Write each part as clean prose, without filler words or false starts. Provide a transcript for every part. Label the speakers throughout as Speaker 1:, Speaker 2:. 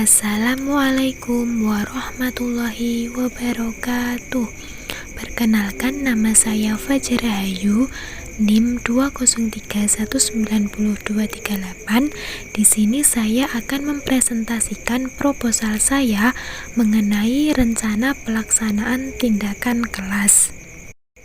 Speaker 1: Assalamualaikum warahmatullahi wabarakatuh. Perkenalkan, nama saya Fajar Rahayu, NIM 203192238. Di sini saya akan mempresentasikan proposal saya mengenai rencana pelaksanaan tindakan kelas.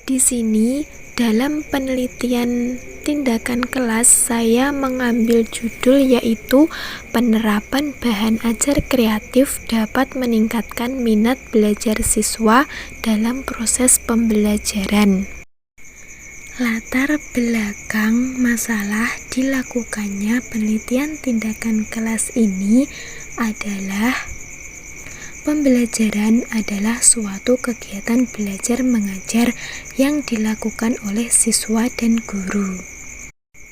Speaker 1: Di sini dalam penelitian tindakan kelas saya mengambil judul yaitu penerapan bahan ajar kreatif dapat meningkatkan minat belajar siswa dalam proses pembelajaran. Latar belakang masalah dilakukannya penelitian tindakan kelas ini adalah pembelajaran adalah suatu kegiatan belajar mengajar yang dilakukan oleh siswa dan guru.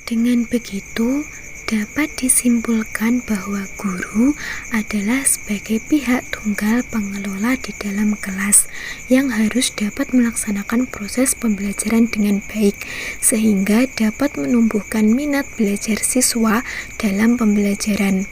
Speaker 1: Dengan begitu, dapat disimpulkan bahwa guru adalah sebagai pihak tunggal pengelola di dalam kelas yang harus dapat melaksanakan proses pembelajaran dengan baik, sehingga dapat menumbuhkan minat belajar siswa dalam pembelajaran.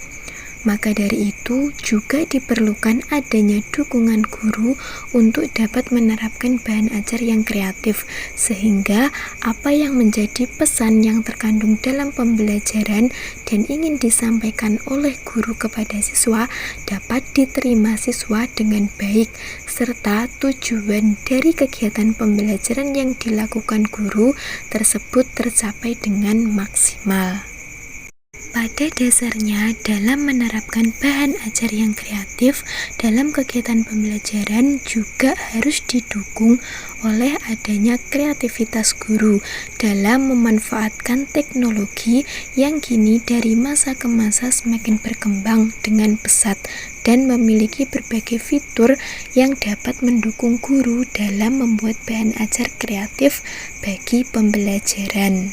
Speaker 1: Maka dari itu juga diperlukan adanya dukungan guru untuk dapat menerapkan bahan ajar yang kreatif, sehingga apa yang menjadi pesan yang terkandung dalam pembelajaran dan ingin disampaikan oleh guru kepada siswa dapat diterima siswa dengan baik, serta tujuan dari kegiatan pembelajaran yang dilakukan guru tersebut tercapai dengan maksimal. Pada dasarnya, dalam menerapkan bahan ajar yang kreatif dalam kegiatan pembelajaran juga harus didukung oleh adanya kreativitas guru dalam memanfaatkan teknologi yang kini dari masa ke masa semakin berkembang dengan pesat dan memiliki berbagai fitur yang dapat mendukung guru dalam membuat bahan ajar kreatif bagi pembelajaran.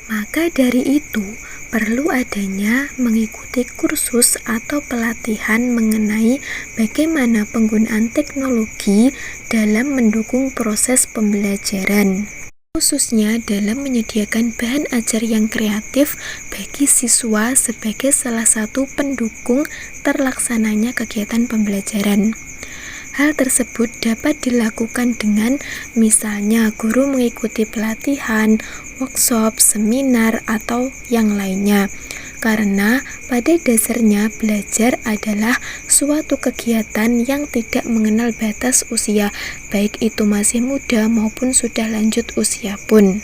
Speaker 1: Maka dari itu, perlu adanya mengikuti kursus atau pelatihan mengenai bagaimana penggunaan teknologi dalam mendukung proses pembelajaran, khususnya dalam menyediakan bahan ajar yang kreatif bagi siswa sebagai salah satu pendukung terlaksananya kegiatan pembelajaran. Hal tersebut dapat dilakukan dengan misalnya guru mengikuti pelatihan, workshop, seminar, atau yang lainnya. Karena pada dasarnya belajar adalah suatu kegiatan yang tidak mengenal batas usia, baik itu masih muda maupun sudah lanjut usia pun.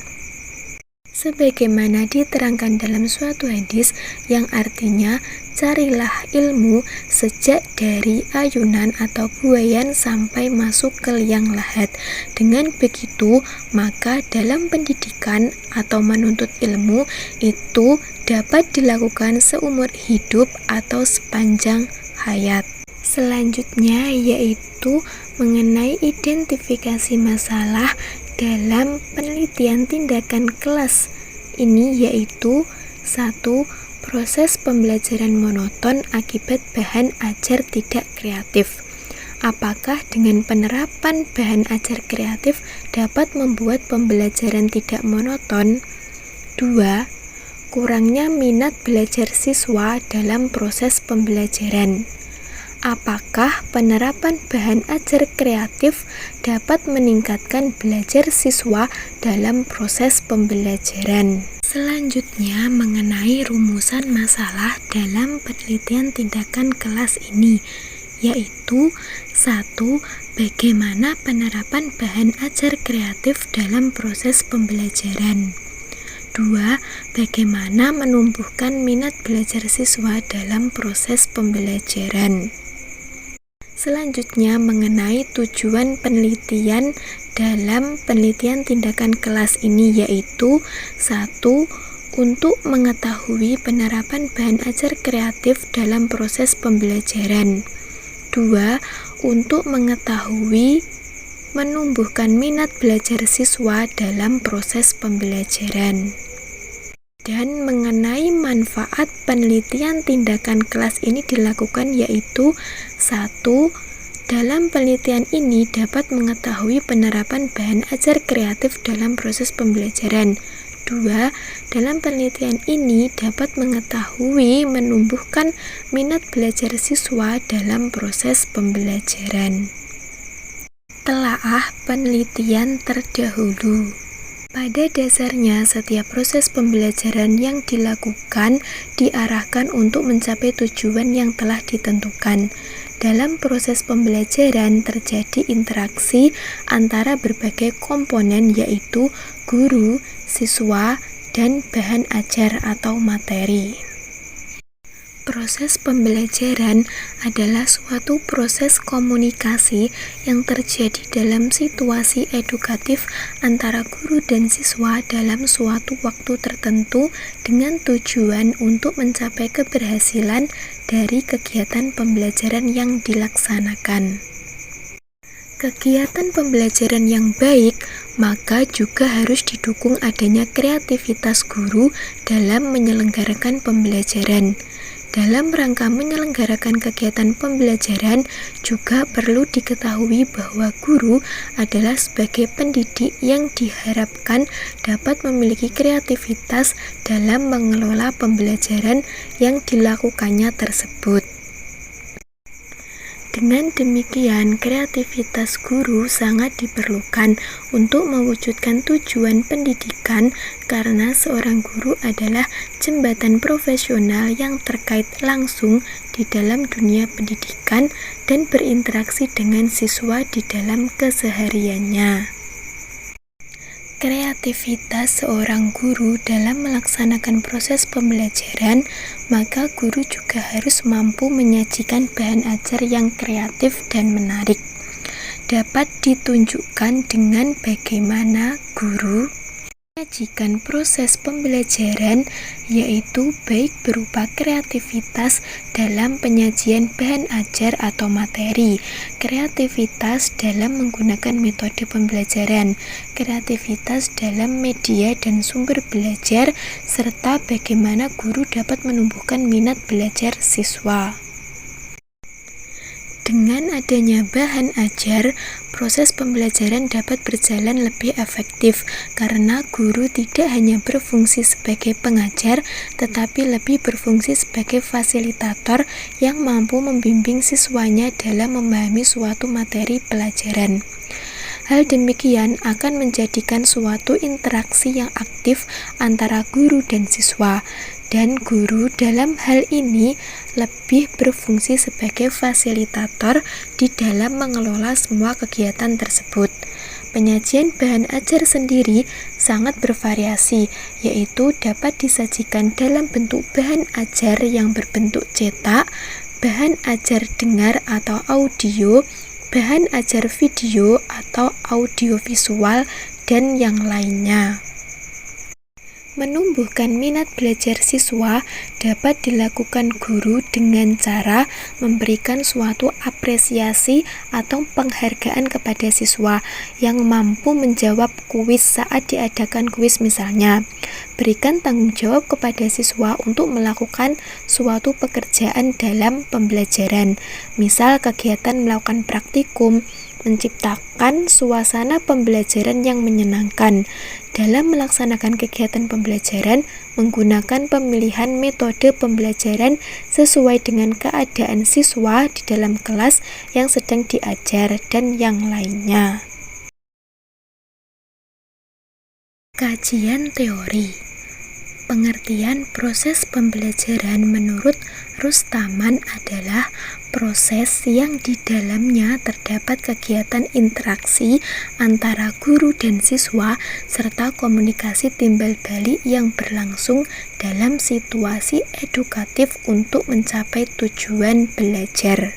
Speaker 1: Sebagaimana diterangkan dalam suatu hadis yang artinya, carilah ilmu sejak dari ayunan atau buayan sampai masuk ke liang lahat. Dengan begitu, maka dalam pendidikan atau menuntut ilmu itu dapat dilakukan seumur hidup atau sepanjang hayat. Selanjutnya yaitu mengenai identifikasi masalah dalam penelitian tindakan kelas ini, yaitu 1. Proses pembelajaran monoton akibat bahan ajar tidak kreatif. Apakah dengan penerapan bahan ajar kreatif dapat membuat pembelajaran tidak monoton? 2. Kurangnya minat belajar siswa dalam proses pembelajaran. Apakah penerapan bahan ajar kreatif dapat meningkatkan belajar siswa dalam proses pembelajaran? Selanjutnya mengenai rumusan masalah dalam penelitian tindakan kelas ini, yaitu 1. Bagaimana penerapan bahan ajar kreatif dalam proses pembelajaran. 2. Bagaimana menumbuhkan minat belajar siswa dalam proses pembelajaran. Selanjutnya mengenai tujuan penelitian dalam penelitian tindakan kelas ini, yaitu 1. Untuk mengetahui penerapan bahan ajar kreatif dalam proses pembelajaran. 2. Untuk mengetahui menumbuhkan minat belajar siswa dalam proses pembelajaran. Dan mengenai manfaat penelitian tindakan kelas ini dilakukan, yaitu 1. Dalam penelitian ini dapat mengetahui penerapan bahan ajar kreatif dalam proses pembelajaran. 2. kedua, dalam penelitian ini dapat mengetahui menumbuhkan minat belajar siswa dalam proses pembelajaran. Telaah penelitian terdahulu. Pada dasarnya, setiap proses pembelajaran yang dilakukan diarahkan untuk mencapai tujuan yang telah ditentukan. Dalam proses pembelajaran terjadi interaksi antara berbagai komponen, yaitu guru, siswa, dan bahan ajar atau materi. Proses pembelajaran adalah suatu proses komunikasi yang terjadi dalam situasi edukatif antara guru dan siswa dalam suatu waktu tertentu dengan tujuan untuk mencapai keberhasilan dari kegiatan pembelajaran yang dilaksanakan. Kegiatan pembelajaran yang baik maka juga harus didukung adanya kreativitas guru dalam menyelenggarakan pembelajaran. Dalam rangka menyelenggarakan kegiatan pembelajaran, juga perlu diketahui bahwa guru adalah sebagai pendidik yang diharapkan dapat memiliki kreativitas dalam mengelola pembelajaran yang dilakukannya tersebut. Dengan demikian, kreativitas guru sangat diperlukan untuk mewujudkan tujuan pendidikan karena seorang guru adalah jembatan profesional yang terkait langsung di dalam dunia pendidikan dan berinteraksi dengan siswa di dalam kesehariannya. Kreativitas seorang guru dalam melaksanakan proses pembelajaran, maka guru juga harus mampu menyajikan bahan ajar yang kreatif dan menarik. Dapat ditunjukkan dengan bagaimana guru menyajikan proses pembelajaran, yaitu baik berupa kreativitas dalam penyajian bahan ajar atau materi, kreativitas dalam menggunakan metode pembelajaran, kreativitas dalam media dan sumber belajar, serta bagaimana guru dapat menumbuhkan minat belajar siswa. Dengan adanya bahan ajar, proses pembelajaran dapat berjalan lebih efektif karena guru tidak hanya berfungsi sebagai pengajar, tetapi lebih berfungsi sebagai fasilitator yang mampu membimbing siswanya dalam memahami suatu materi pelajaran. Hal demikian akan menjadikan suatu interaksi yang aktif antara guru dan siswa, dan guru dalam hal ini lebih berfungsi sebagai fasilitator di dalam mengelola semua kegiatan tersebut. Penyajian bahan ajar sendiri sangat bervariasi, yaitu dapat disajikan dalam bentuk bahan ajar yang berbentuk cetak, bahan ajar dengar atau audio, bahan ajar video atau audiovisual, dan yang lainnya. Menumbuhkan minat belajar siswa dapat dilakukan guru dengan cara memberikan suatu apresiasi atau penghargaan kepada siswa yang mampu menjawab kuis saat diadakan kuis misalnya. Berikan tanggung jawab kepada siswa untuk melakukan suatu pekerjaan dalam pembelajaran, misal kegiatan melakukan praktikum, menciptakan suasana pembelajaran yang menyenangkan. Dalam melaksanakan kegiatan pembelajaran, menggunakan pemilihan metode pembelajaran sesuai dengan keadaan siswa di dalam kelas yang sedang diajar, dan yang lainnya. Kajian teori. Pengertian proses pembelajaran menurut Rustaman adalah proses yang di dalamnya terdapat kegiatan interaksi antara guru dan siswa serta komunikasi timbal balik yang berlangsung dalam situasi edukatif untuk mencapai tujuan belajar.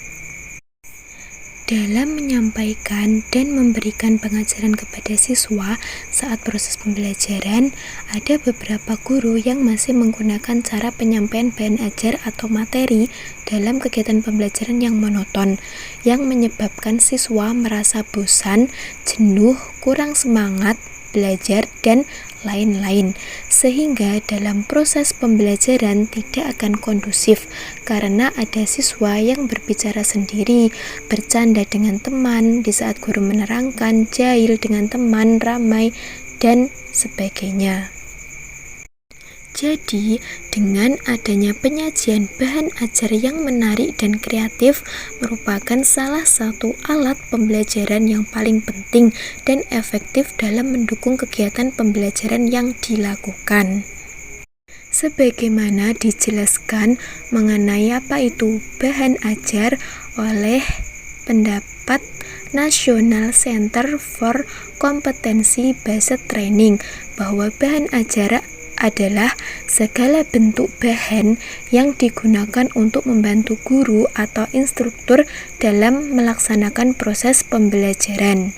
Speaker 1: Dalam menyampaikan dan memberikan pengajaran kepada siswa saat proses pembelajaran, ada beberapa guru yang masih menggunakan cara penyampaian bahan ajar atau materi dalam kegiatan pembelajaran yang monoton, yang menyebabkan siswa merasa bosan, jenuh, kurang semangat belajar, dan lain-lain, sehingga dalam proses pembelajaran tidak akan kondusif karena ada siswa yang berbicara sendiri, bercanda dengan teman di saat guru menerangkan, jahil dengan teman, ramai, dan sebagainya. Jadi, dengan adanya penyajian bahan ajar yang menarik dan kreatif merupakan salah satu alat pembelajaran yang paling penting dan efektif dalam mendukung kegiatan pembelajaran yang dilakukan. Sebagaimana dijelaskan mengenai apa itu bahan ajar oleh pendapat National Center for Competency Based Training, bahwa bahan ajar adalah segala bentuk bahan yang digunakan untuk membantu guru atau instruktur dalam melaksanakan proses pembelajaran.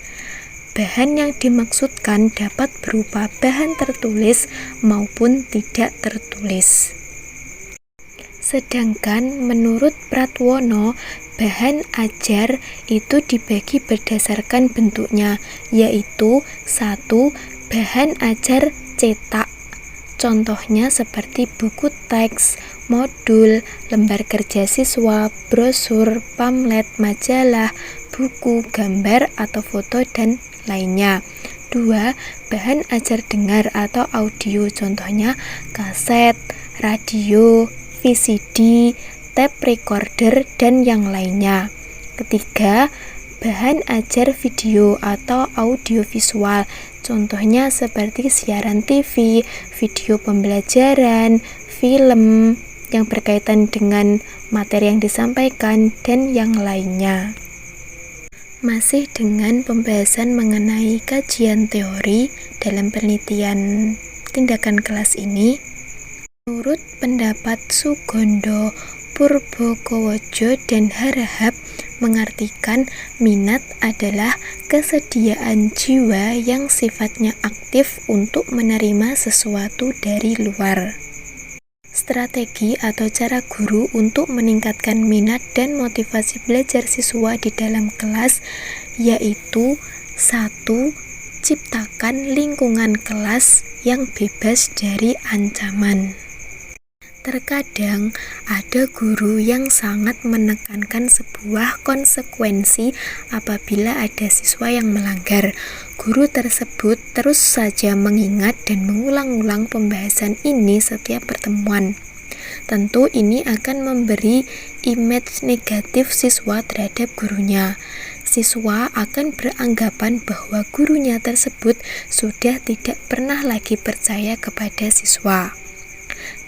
Speaker 1: Bahan yang dimaksudkan dapat berupa bahan tertulis maupun tidak tertulis. Sedangkan menurut Pratwono, bahan ajar itu dibagi berdasarkan bentuknya, yaitu 1. Bahan ajar cetak. Contohnya seperti buku teks, modul, lembar kerja siswa, brosur, pamflet, majalah, buku, gambar, atau foto, dan lainnya. 2. Bahan ajar dengar atau audio, contohnya kaset, radio, VCD, tape recorder, dan yang lainnya. 3. Bahan ajar video atau audiovisual, contohnya seperti siaran TV, video pembelajaran, film yang berkaitan dengan materi yang disampaikan, dan yang lainnya. Masih dengan pembahasan mengenai kajian teori dalam penelitian tindakan kelas ini, menurut pendapat Sugondo, Purbokowojo, dan Harahap mengartikan minat adalah kesediaan jiwa yang sifatnya aktif untuk menerima sesuatu dari luar. Strategi atau cara guru untuk meningkatkan minat dan motivasi belajar siswa di dalam kelas yaitu 1. Ciptakan lingkungan kelas yang bebas dari ancaman. Terkadang ada guru yang sangat menekankan sebuah konsekuensi apabila ada siswa yang melanggar. Guru tersebut terus saja mengingat dan mengulang-ulang pembahasan ini setiap pertemuan. Tentu ini akan memberi image negatif siswa terhadap gurunya. Siswa akan beranggapan bahwa gurunya tersebut sudah tidak pernah lagi percaya kepada siswa.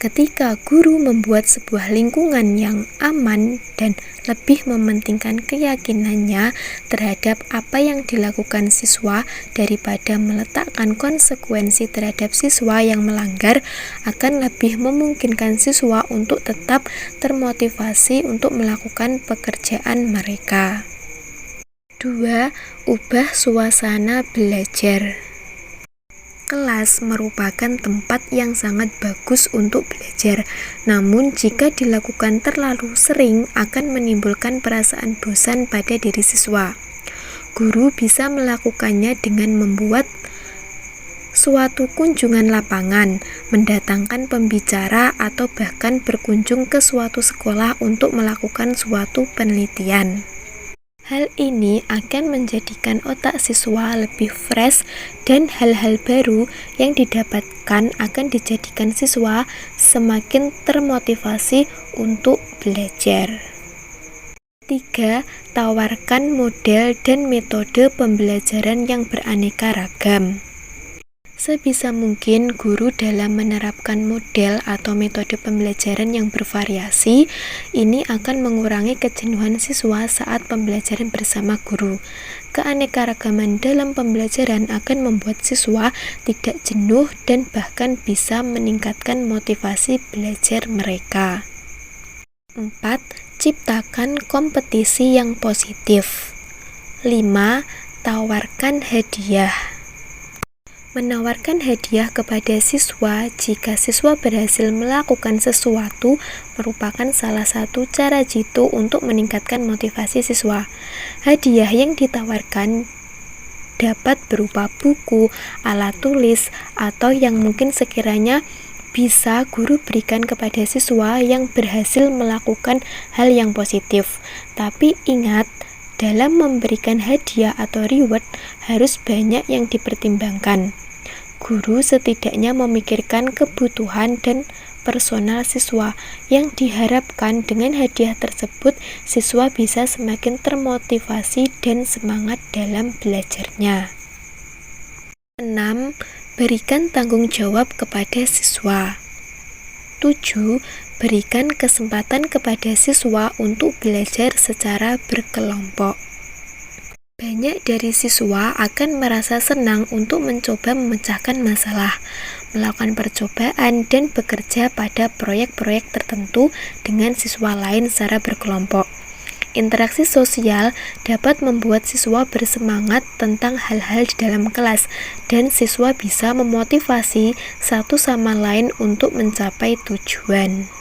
Speaker 1: Ketika guru membuat sebuah lingkungan yang aman dan lebih mementingkan keyakinannya terhadap apa yang dilakukan siswa daripada meletakkan konsekuensi terhadap siswa yang melanggar, akan lebih memungkinkan siswa untuk tetap termotivasi untuk melakukan pekerjaan mereka. 2. Ubah suasana belajar. Kelas merupakan tempat yang sangat bagus untuk belajar, namun jika dilakukan terlalu sering akan menimbulkan perasaan bosan pada diri siswa. Guru bisa melakukannya dengan membuat suatu kunjungan lapangan, mendatangkan pembicara, atau bahkan berkunjung ke suatu sekolah untuk melakukan suatu penelitian. Hal ini akan menjadikan otak siswa lebih fresh dan hal-hal baru yang didapatkan akan dijadikan siswa semakin termotivasi untuk belajar. 3. Tawarkan model dan metode pembelajaran yang beraneka ragam. Sebisa mungkin guru dalam menerapkan model atau metode pembelajaran yang bervariasi, ini akan mengurangi kejenuhan siswa saat pembelajaran bersama guru. Keanekaragaman dalam pembelajaran akan membuat siswa tidak jenuh dan bahkan bisa meningkatkan motivasi belajar mereka. 4. Ciptakan kompetisi yang positif. 5. Tawarkan hadiah. Menawarkan hadiah kepada siswa jika siswa berhasil melakukan sesuatu merupakan salah satu cara jitu untuk meningkatkan motivasi siswa. Hadiah yang ditawarkan dapat berupa buku, alat tulis, atau yang mungkin sekiranya bisa guru berikan kepada siswa yang berhasil melakukan hal yang positif. Tapi ingat, dalam memberikan hadiah atau reward harus banyak yang dipertimbangkan. guru setidaknya memikirkan kebutuhan dan personal siswa, yang diharapkan dengan hadiah tersebut siswa bisa semakin termotivasi dan semangat dalam belajarnya. 6. Berikan tanggung jawab kepada siswa. 7. Berikan kesempatan kepada siswa untuk belajar secara berkelompok. Banyak dari siswa akan merasa senang untuk mencoba memecahkan masalah, melakukan percobaan, dan bekerja pada proyek-proyek tertentu dengan siswa lain secara berkelompok. Interaksi sosial dapat membuat siswa bersemangat tentang hal-hal di dalam kelas, dan siswa bisa memotivasi satu sama lain untuk mencapai tujuan.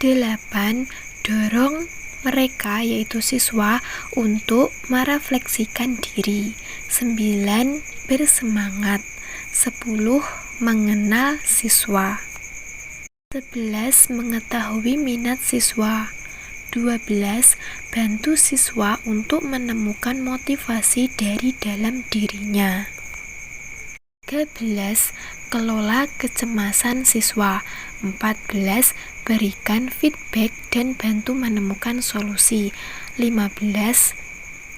Speaker 1: 8. Dorong mereka, yaitu siswa, untuk merefleksikan diri. 9. Bersemangat. 10. Mengenal siswa. 11. Mengetahui minat siswa. 12. Bantu siswa untuk menemukan motivasi dari dalam dirinya. 13. Kelola kecemasan siswa. 14. Berikan feedback dan bantu menemukan solusi. 15.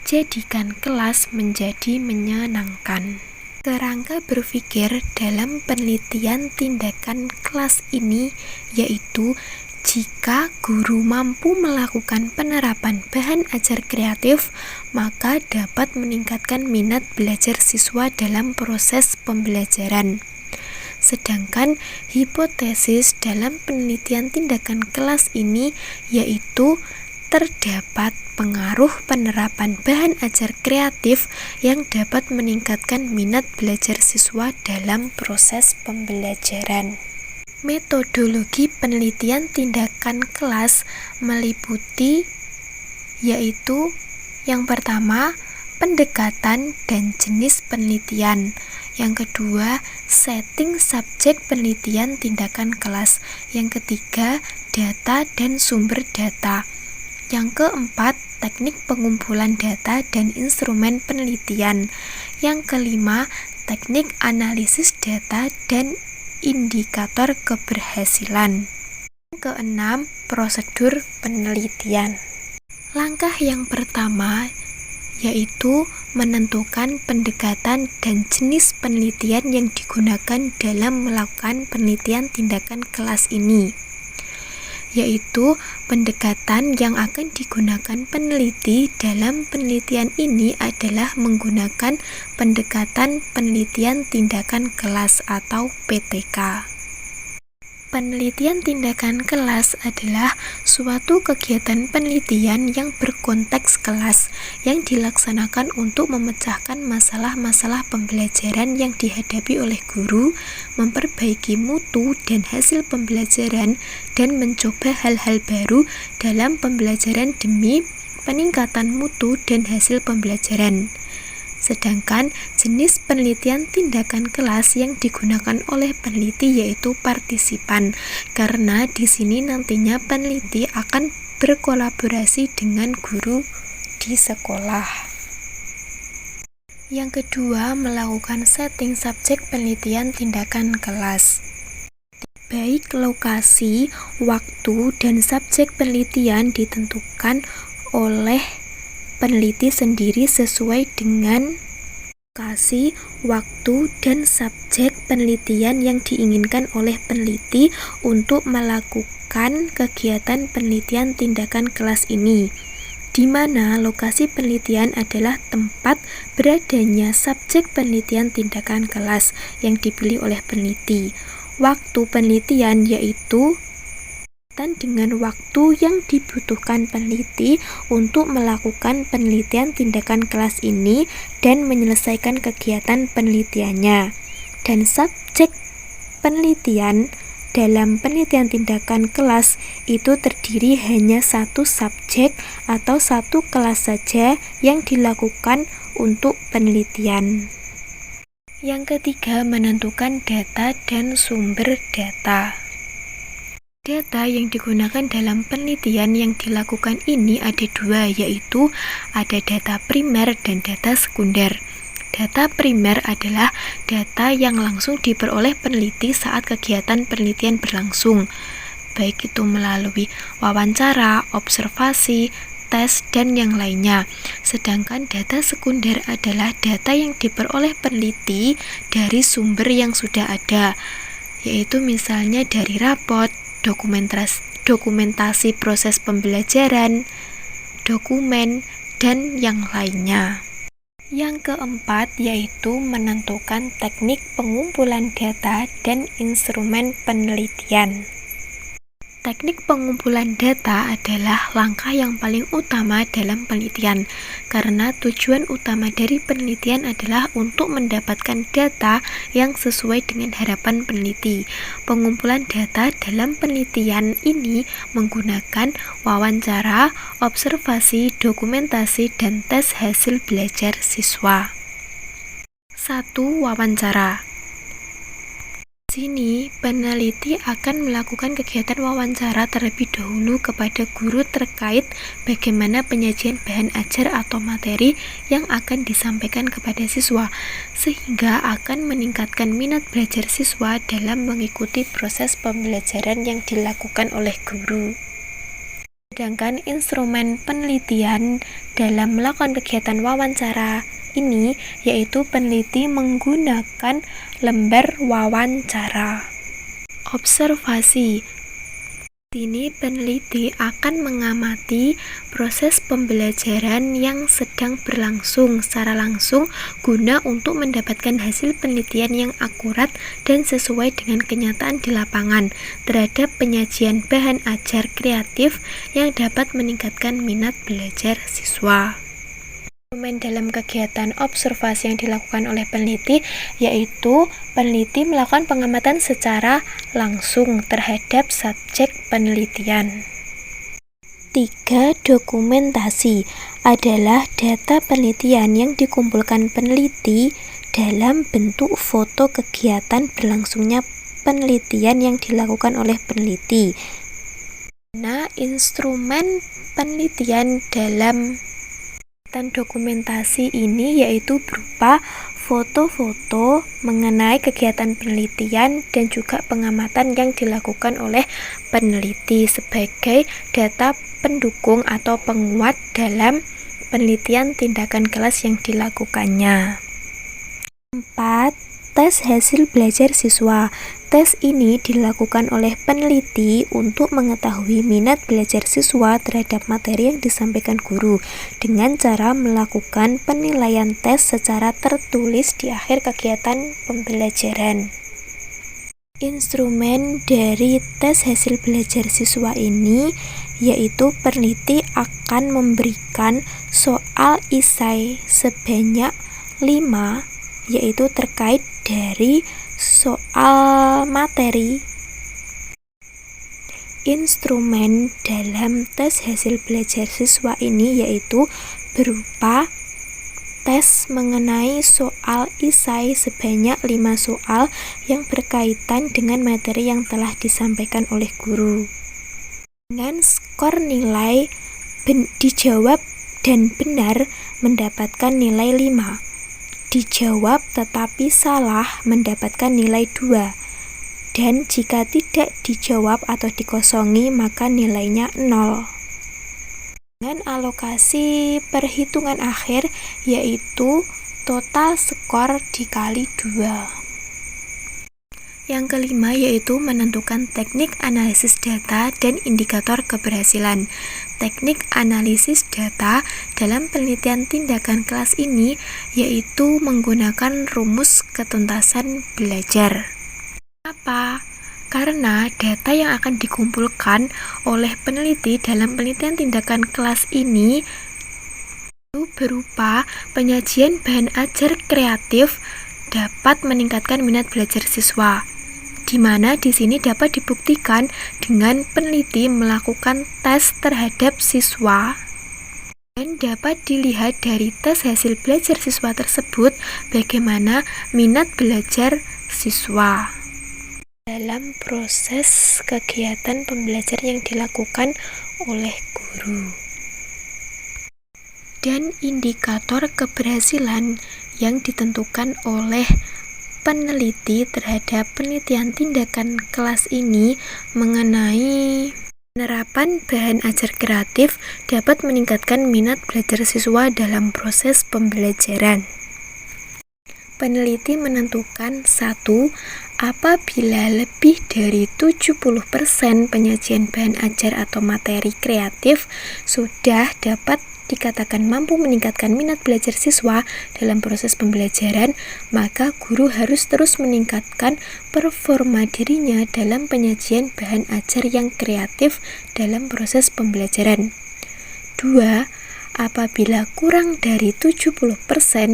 Speaker 1: Jadikan kelas menjadi menyenangkan. Kerangka berpikir dalam penelitian tindakan kelas ini yaitu jika guru mampu melakukan penerapan bahan ajar kreatif, maka dapat meningkatkan minat belajar siswa dalam proses pembelajaran. Sedangkan hipotesis dalam penelitian tindakan kelas ini yaitu terdapat pengaruh penerapan bahan ajar kreatif yang dapat meningkatkan minat belajar siswa dalam proses pembelajaran. Metodologi penelitian tindakan kelas meliputi yaitu yang pertama, pendekatan dan jenis penelitian. Yang kedua, setting subjek penelitian tindakan kelas. Yang ketiga, data dan sumber data. Yang keempat, teknik pengumpulan data dan instrumen penelitian. Yang kelima, teknik analisis data dan indikator keberhasilan. Yang keenam, prosedur penelitian. Langkah yang pertama yaitu menentukan pendekatan dan jenis penelitian yang digunakan dalam melakukan penelitian tindakan kelas ini, yaitu pendekatan yang akan digunakan peneliti dalam penelitian ini adalah menggunakan pendekatan penelitian tindakan kelas atau PTK. Penelitian tindakan kelas adalah suatu kegiatan penelitian yang berkonteks kelas yang dilaksanakan untuk memecahkan masalah-masalah pembelajaran yang dihadapi oleh guru, memperbaiki mutu dan hasil pembelajaran, dan mencoba hal-hal baru dalam pembelajaran demi peningkatan mutu dan hasil pembelajaran. Sedangkan jenis penelitian tindakan kelas yang digunakan oleh peneliti yaitu partisipan, karena di sini nantinya peneliti akan berkolaborasi dengan guru di sekolah. Yang kedua, melakukan setting subjek penelitian tindakan kelas. Baik lokasi, waktu, dan subjek penelitian ditentukan oleh peneliti sendiri sesuai dengan lokasi, waktu, dan subjek penelitian yang diinginkan oleh peneliti untuk melakukan kegiatan penelitian tindakan kelas ini, di mana lokasi penelitian adalah tempat beradanya subjek penelitian tindakan kelas yang dipilih oleh peneliti. Waktu penelitian yaitu dengan waktu yang dibutuhkan peneliti untuk melakukan penelitian tindakan kelas ini dan menyelesaikan kegiatan penelitiannya. Dan subjek penelitian dalam penelitian tindakan kelas itu terdiri hanya satu subjek atau satu kelas saja yang dilakukan untuk penelitian. Yang ketiga, menentukan data dan sumber data. Data yang digunakan dalam penelitian yang dilakukan ini ada dua, yaitu ada data primer dan data sekunder. Data primer adalah data yang langsung diperoleh peneliti saat kegiatan penelitian berlangsung, baik itu melalui wawancara, observasi, tes, dan yang lainnya. Sedangkan data sekunder adalah data yang diperoleh peneliti dari sumber yang sudah ada, yaitu misalnya dari rapot, dokumentasi proses pembelajaran, dokumen, dan yang lainnya. Yang keempat yaitu menentukan teknik pengumpulan data dan instrumen penelitian. Teknik pengumpulan data adalah langkah yang paling utama dalam penelitian, karena tujuan utama dari penelitian adalah untuk mendapatkan data yang sesuai dengan harapan peneliti. Pengumpulan data dalam penelitian ini menggunakan wawancara, observasi, dokumentasi, dan tes hasil belajar siswa. 1. Wawancara. Sini, peneliti akan melakukan kegiatan wawancara terlebih dahulu kepada guru terkait bagaimana penyajian bahan ajar atau materi yang akan disampaikan kepada siswa, sehingga akan meningkatkan minat belajar siswa dalam mengikuti proses pembelajaran yang dilakukan oleh guru. Sedangkan instrumen penelitian dalam melakukan kegiatan wawancara ini yaitu peneliti menggunakan lembar wawancara. Observasi. Sini peneliti akan mengamati proses pembelajaran yang sedang berlangsung secara langsung guna untuk mendapatkan hasil penelitian yang akurat dan sesuai dengan kenyataan di lapangan terhadap penyajian bahan ajar kreatif yang dapat meningkatkan minat belajar siswa. Dalam kegiatan observasi yang dilakukan oleh peneliti yaitu peneliti melakukan pengamatan secara langsung terhadap subjek penelitian. 3. Dokumentasi adalah data penelitian yang dikumpulkan peneliti dalam bentuk foto kegiatan berlangsungnya penelitian yang dilakukan oleh peneliti. Nah, instrumen penelitian dalam dokumentasi ini yaitu berupa foto-foto mengenai kegiatan penelitian dan juga pengamatan yang dilakukan oleh peneliti sebagai data pendukung atau penguat dalam penelitian tindakan kelas yang dilakukannya. 4. Tes hasil belajar siswa. Tes ini dilakukan oleh peneliti untuk mengetahui minat belajar siswa terhadap materi yang disampaikan guru dengan cara melakukan penilaian tes secara tertulis di akhir kegiatan pembelajaran. Instrumen dari tes hasil belajar siswa ini yaitu peneliti akan memberikan soal esai sebanyak 5 yaitu terkait dari soal materi. Instrumen dalam tes hasil belajar siswa ini yaitu berupa tes mengenai soal esai sebanyak 5 soal yang berkaitan dengan materi yang telah disampaikan oleh guru. Dengan skor nilai dijawab dan benar mendapatkan nilai 5. Dijawab tetapi salah mendapatkan nilai 2, dan jika tidak dijawab atau dikosongi maka nilainya 0. Dengan alokasi perhitungan akhir yaitu total skor dikali 2. Yang kelima yaitu menentukan teknik analisis data dan indikator keberhasilan. Teknik analisis data dalam penelitian tindakan kelas ini yaitu menggunakan rumus ketuntasan belajar. Apa? Karena data yang akan dikumpulkan oleh peneliti dalam penelitian tindakan kelas ini itu berupa penyajian bahan ajar kreatif dapat meningkatkan minat belajar siswa, di mana di sini dapat dibuktikan dengan peneliti melakukan tes terhadap siswa dan dapat dilihat dari tes hasil belajar siswa tersebut bagaimana minat belajar siswa dalam proses kegiatan pembelajaran yang dilakukan oleh guru. Dan indikator keberhasilan yang ditentukan oleh peneliti terhadap penelitian tindakan kelas ini mengenai penerapan bahan ajar kreatif dapat meningkatkan minat belajar siswa dalam proses pembelajaran. Peneliti menentukan 1. Apabila lebih dari 70% penyajian bahan ajar atau materi kreatif sudah dapat dikatakan mampu meningkatkan minat belajar siswa dalam proses pembelajaran, maka guru harus terus meningkatkan performa dirinya dalam penyajian bahan ajar yang kreatif dalam proses pembelajaran. 2. Apabila kurang dari 70%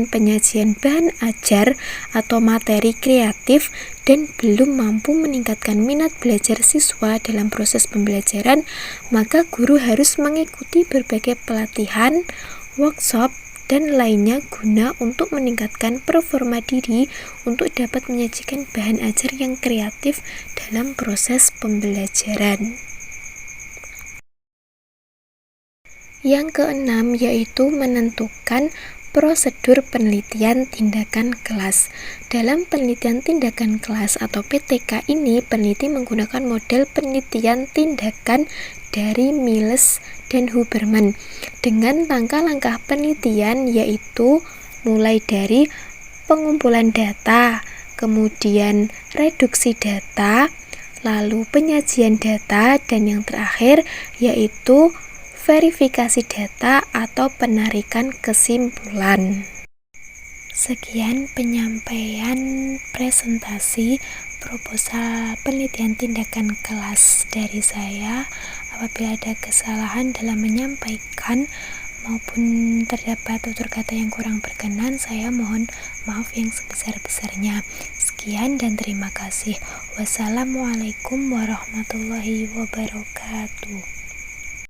Speaker 1: penyajian bahan ajar atau materi kreatif dan belum mampu meningkatkan minat belajar siswa dalam proses pembelajaran, maka guru harus mengikuti berbagai pelatihan, workshop, dan lainnya guna untuk meningkatkan performa diri untuk dapat menyajikan bahan ajar yang kreatif dalam proses pembelajaran. Yang keenam yaitu menentukan prosedur penelitian tindakan kelas. Dalam penelitian tindakan kelas atau PTK ini, peneliti menggunakan model penelitian tindakan dari Miles dan Huberman dengan langkah-langkah penelitian yaitu mulai dari pengumpulan data, kemudian reduksi data, lalu penyajian data, dan yang terakhir yaitu verifikasi data atau penarikan kesimpulan. Sekian penyampaian presentasi proposal penelitian tindakan kelas dari saya. Apabila ada kesalahan dalam menyampaikan maupun terdapat tutur kata yang kurang berkenan, saya mohon maaf yang sebesar-besarnya. Sekian dan terima kasih. Wassalamualaikum warahmatullahi wabarakatuh.